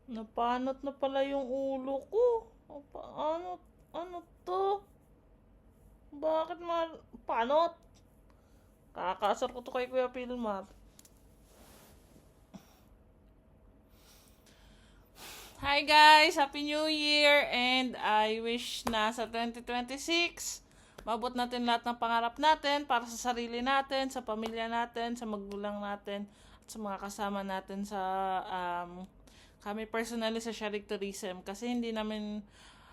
Napanot na pala yung ulo ko. Paano? Ano to? Bakit panot? Kakasar ko to kay Kuya Pilmar. Hi guys! Happy New Year! And I wish na sa 2026, mabot natin lahat ng pangarap natin para sa sarili natin, sa pamilya natin, sa magulang natin, at sa mga kasama natin sa kami personally sa Sharik Tourism. Kasi hindi namin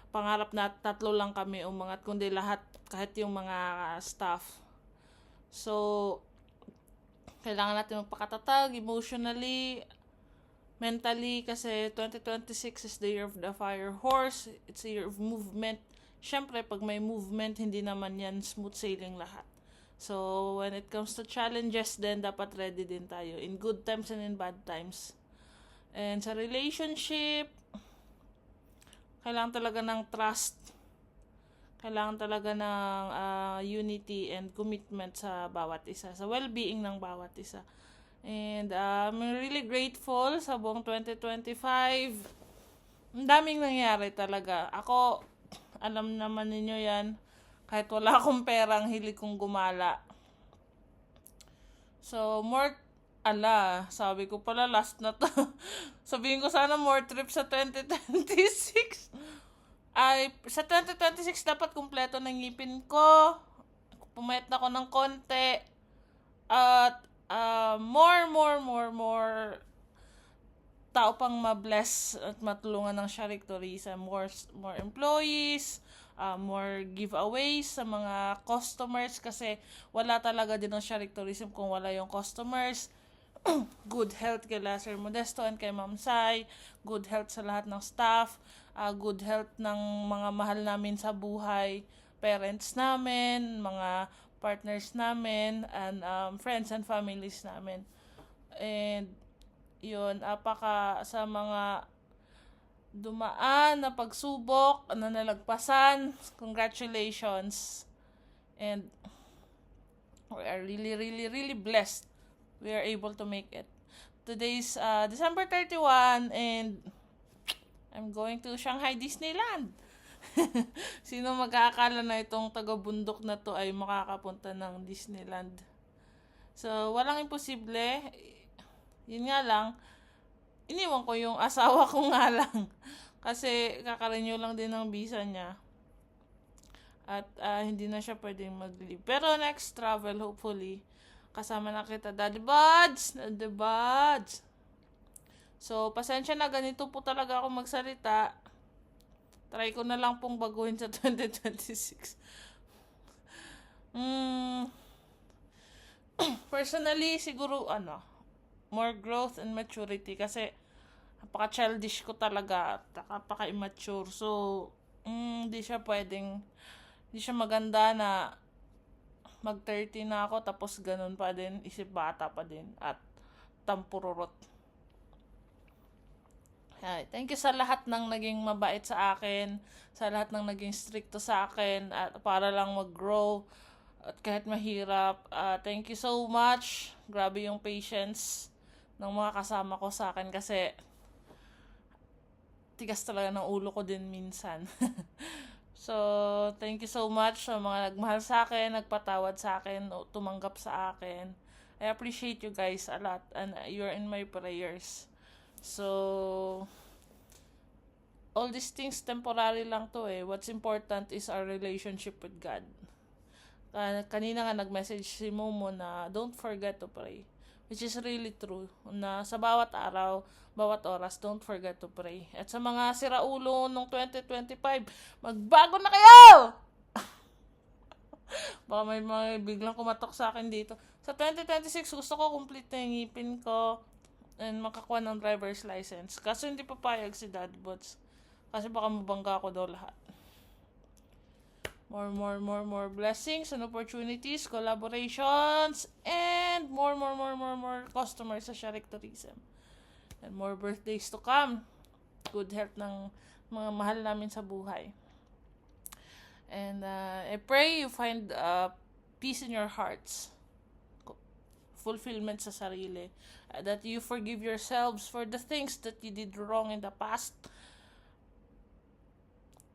pangarap na tatlo lang kami umangat, kundi lahat, kahit yung mga staff. So, kailangan natin magpakatatag emotionally, mentally, kasi 2026 is the year of the fire horse. It's a year of movement. Siyempre, pag may movement, hindi naman yan smooth sailing lahat. So, when it comes to challenges, then dapat ready din tayo in good times and in bad times. And sa relationship, kailangan talaga ng trust. Kailangan talaga ng unity and commitment sa bawat isa, sa well-being ng bawat isa. And I'm really grateful sa buong 2025. Ang daming nangyari talaga. Ako, alam naman ninyo yan, kahit wala akong perang, hilig kong gumala. So, sabi ko pala last na to. Sabihin ko sana more trip sa 2026. Ay, sa 2026 dapat kumpleto ng ngipin ko. Pumayat na ako ng konti. At more tao pang ma-bless at matulungan ng Sharik Tourism. More employees, more giveaways sa mga customers kasi wala talaga din ng Sharik Tourism kung wala yung customers. Good health kay Sir Modesto and kay Ma'am Sai, good health sa lahat ng staff, good health ng mga mahal namin sa buhay, parents namin, mga partners namin, and friends and families namin. And yun, sa mga dumaan na pagsubok, na nalagpasan, congratulations. And we are really blessed we are able to make it. Today's December 31 and I'm going to Shanghai Disneyland. Sino mag-aakala na itong taga-bundok na to ay makakapunta ng Disneyland? So, walang imposible. Yun nga lang, iniwan ko yung asawa ko nga lang. Kasi kakarenew lang din ng visa niya. At hindi na siya pwedeng mag-leave. Pero next travel, hopefully, kasama na kita, Daddy Buds! Daddy Buds! So, pasensya na, ganito po talaga ako magsalita. Try ko na lang pong baguhin sa 2026. Personally, siguro, more growth and maturity. Kasi, napaka-childish ko talaga. Napaka-immature. So, hindi siya maganda na mag-30 na ako tapos ganun pa din, isip bata pa din at tampururot. Hi, thank you sa lahat ng naging mabait sa akin, sa lahat ng naging stricto sa akin at para lang mag-grow at kahit mahirap. Thank you so much. Grabe yung patience ng mga kasama ko sa akin kasi tigas talaga ng ulo ko din minsan. So, thank you so much sa mga nagmahal sa akin, nagpatawad sa akin, tumanggap sa akin. I appreciate you guys a lot and you're in my prayers. So, all these things temporary lang to eh. What's important is our relationship with God. Kanina nga nag-message si Momo na don't forget to pray. Which is really true. Na sa bawat araw, bawat oras, don't forget to pray. At sa mga siraulo nung 2025, magbago na kayo! Baka may mga biglang kumatok sa akin dito. Sa 2026, gusto ko complete na yung ngipin ko and makakuha ng driver's license. Kaso hindi papayag si Dad Bots. Kasi baka mabangga ako daw lahat. More blessings and opportunities, collaborations, and more customers sa Sharik Tourism. And more birthdays to come. Good health ng mga mahal namin sa buhay. And I pray you find peace in your hearts. Fulfillment sa sarili. that you forgive yourselves for the things that you did wrong in the past,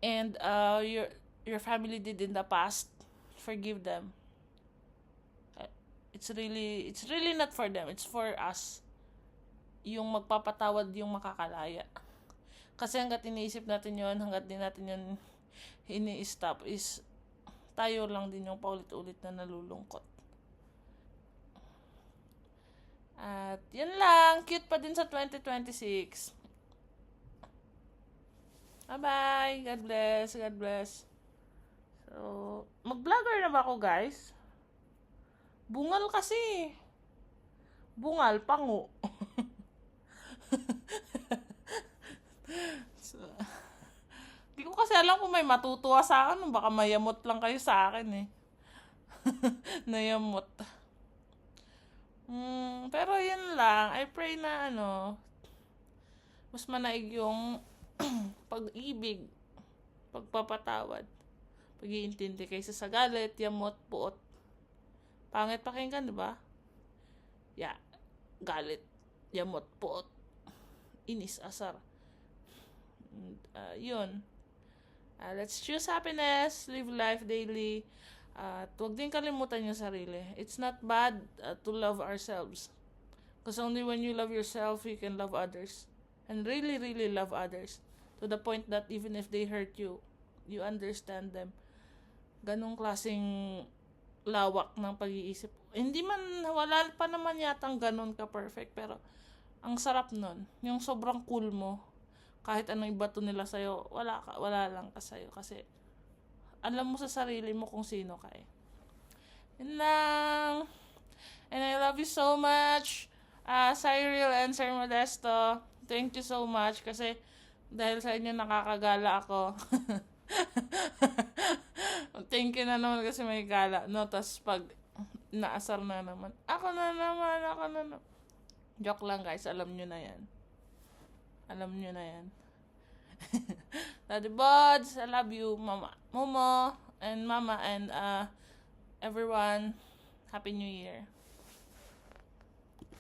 and your family did in the past. Forgive them. It's really not for them, it's for us. Yung magpapatawad yung makakalaya. Kasi hanggat iniisip natin yon, hanggat din natin yon ini-stop, is tayo lang din yung paulit-ulit na nalulungkot. At yun lang, cute pa din sa 2026. Bye-bye, God bless, God bless. So, mag-vlogger na ba ako, guys? Bungal kasi. Bungal, pango. So, di ko kasi alam kung may matutuwa sa akin. Baka mayamot lang kayo sa akin eh. Nayamot. Pero yun lang. I pray na mas manaig yung pag-ibig, pagpapatawad, pag-iintindi kaysa sa galit, yamot, puot. Pangit pakinggan, di ba? Yeah. Galit, yamot, puot, inis, asar. Yun. Let's choose happiness, live life daily. At huwag din kalimutan yung sarili. It's not bad to love ourselves. Because only when you love yourself, you can love others. And really, really love others. To the point that even if they hurt you, you understand them. Ganong klaseng lawak ng pag-iisip. Hindi man, wala pa naman yatang ganon ka-perfect. Pero, ang sarap nun. Yung sobrang cool mo. Kahit anong ibato nila sa'yo, wala lang ka sa'yo. Kasi, alam mo sa sarili mo kung sino ka eh. Yun lang. And I love you so much. Cyril and Sir Modesto, thank you so much. Kasi, dahil sa inyo nakakagala ako. Thank you na naman kasi may gala. No, tas pag naasar na naman, ako na naman. Joke lang guys, alam nyo na yan. Daddy Buds, I love you, Mama, Momo, and Mama, and everyone. Happy New Year.